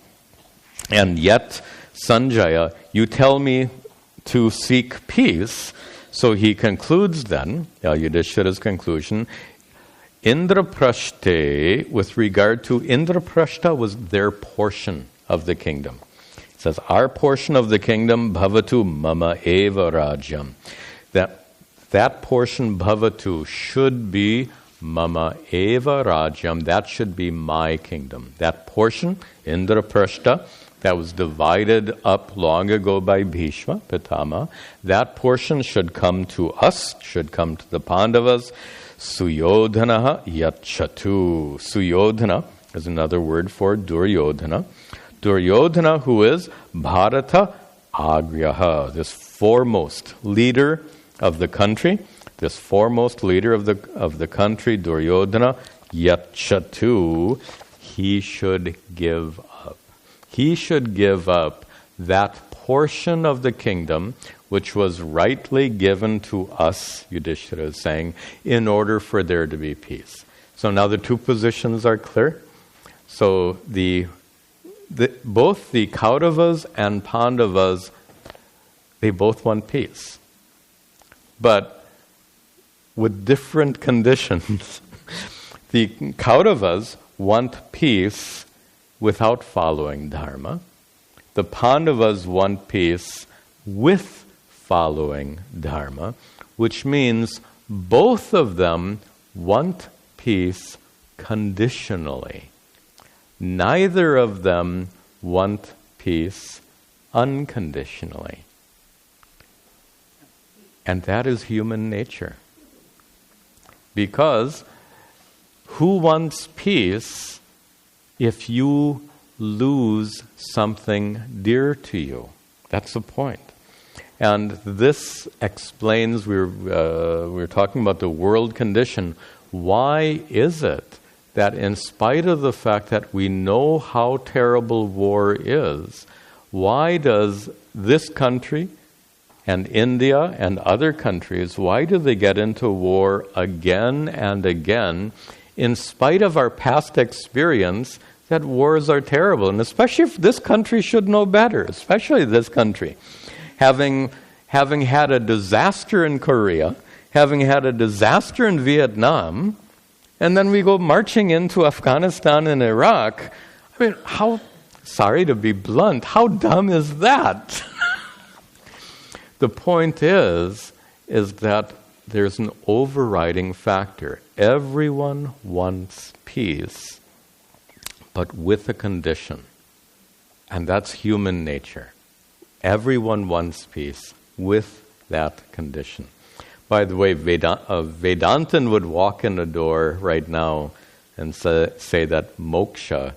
And yet, Sanjaya, you tell me to seek peace. So he concludes then, Yudhishthira's conclusion, Indraprashte, with regard to Indraprashta, was their portion of the kingdom. It says, our portion of the kingdom, bhavatu mama eva rajyam. That portion, bhavatu, should be mama eva rajyam. That should be my kingdom. That portion, Indraprashta, that was divided up long ago by Bhishma, Pitama, that portion should come to us, should come to the Pandavas. Suyodhanaha yachatu. Suyodhana is another word for Duryodhana. Duryodhana, who is Bharata Agriyaha, this foremost leader of the country, country, Duryodhana, yachatu, he should give up. He should give up that portion of the kingdom which was rightly given to us, Yudhishthira is saying, in order for there to be peace. So now the two positions are clear. So the both the Kauravas and Pandavas, they both want peace. But with different conditions. The Kauravas want peace without following Dharma. The Pandavas want peace with following Dharma, which means both of them want peace conditionally. Neither of them want peace unconditionally. And that is human nature. Because who wants peace if you lose something dear to you? That's the point. And this explains, we were talking about the world condition. Why is it that in spite of the fact that we know how terrible war is, why does this country and India and other countries, why do they get into war again and again in spite of our past experience that wars are terrible? And especially if this country should know better, especially this country. Having had a disaster in Korea, having had a disaster in Vietnam, and then we go marching into Afghanistan and Iraq. I mean, sorry to be blunt, how dumb is that? The point is that there's an overriding factor. Everyone wants peace, but with a condition. And that's human nature. Everyone wants peace with that condition. By the way, Vedantan would walk in the door right now and say that moksha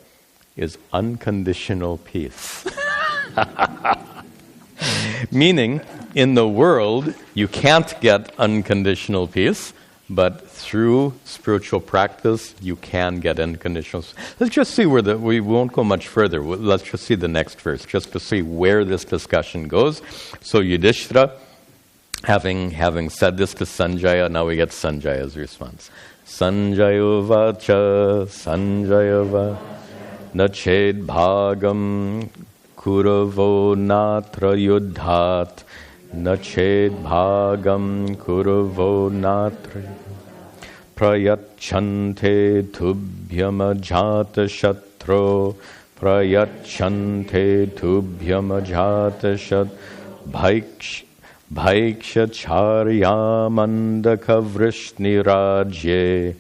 is unconditional peace. Meaning, in the world, you can't get unconditional peace, but through spiritual practice, you can get unconditional. Let's just see we won't go much further. Let's just see the next verse, just to see where this discussion goes. So Yudhishthira, having said this to Sanjaya, now we get Sanjaya's response. Sanjaya vacha, na ched bhagam kuravo natra yuddhat, na ched bhagam kuravo natra prayachante tubhyam ajata shatro, prayachante tubhyam ajata shat bhaiksha charyamandaka vrishnirajye,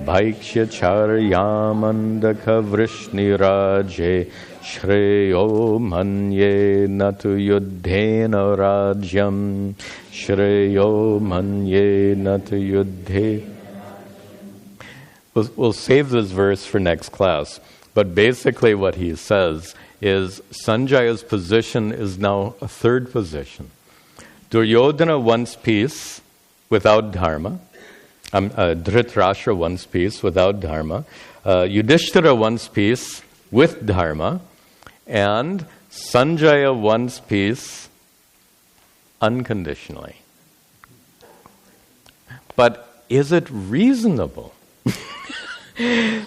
bhaiksha charyamandaka vrishnirajye, Shreyo manye natu yuddhena rajyam, Shreyo manye natu yuddhe. We'll save this verse for next class, but basically what he says is Sanjaya's position is now a third position. Duryodhana wants peace without dharma. Dhritarashtra wants peace without dharma. Yudhishthira wants peace with dharma. And Sanjaya wants peace unconditionally. But is it reasonable?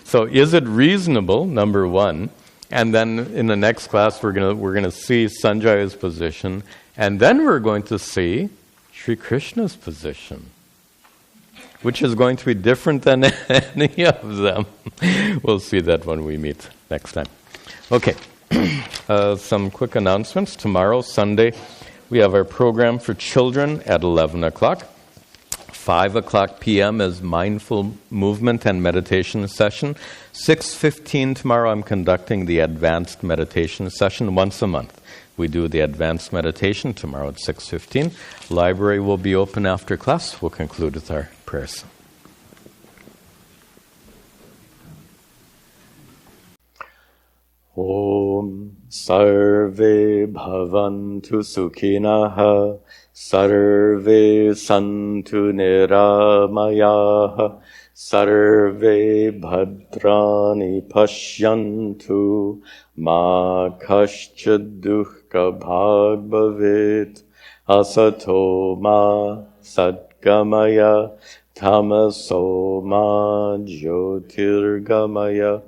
So is it reasonable, number one, and then in the next class we're gonna see Sanjaya's position, and then we're going to see Sri Krishna's position, which is going to be different than any of them. We'll see that when we meet next time. Okay. Some quick announcements. Tomorrow, Sunday, we have our program for children at 11 o'clock. 5 o'clock p.m. is mindful movement and meditation session. 6:15 tomorrow, I'm conducting the advanced meditation session once a month. We do the advanced meditation tomorrow at 6:15. Library will be open after class. We'll conclude with our prayers. Om Sarve Bhavantu Sukhinaha Sarve Santu Niramayaha Sarve Bhadrani Pashyantu Ma Kaschid Dukkha Bhag Bhavet Asato Ma Satgamaya Tamaso Ma Jyotirgamaya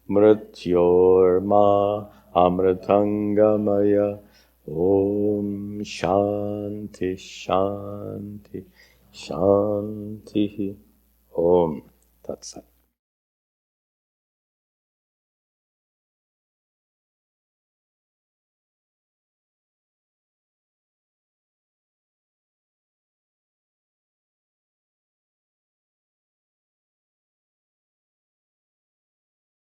Mrityorma amritangamaya. Om Shanti Shanti Shanti. Om Tat Sat.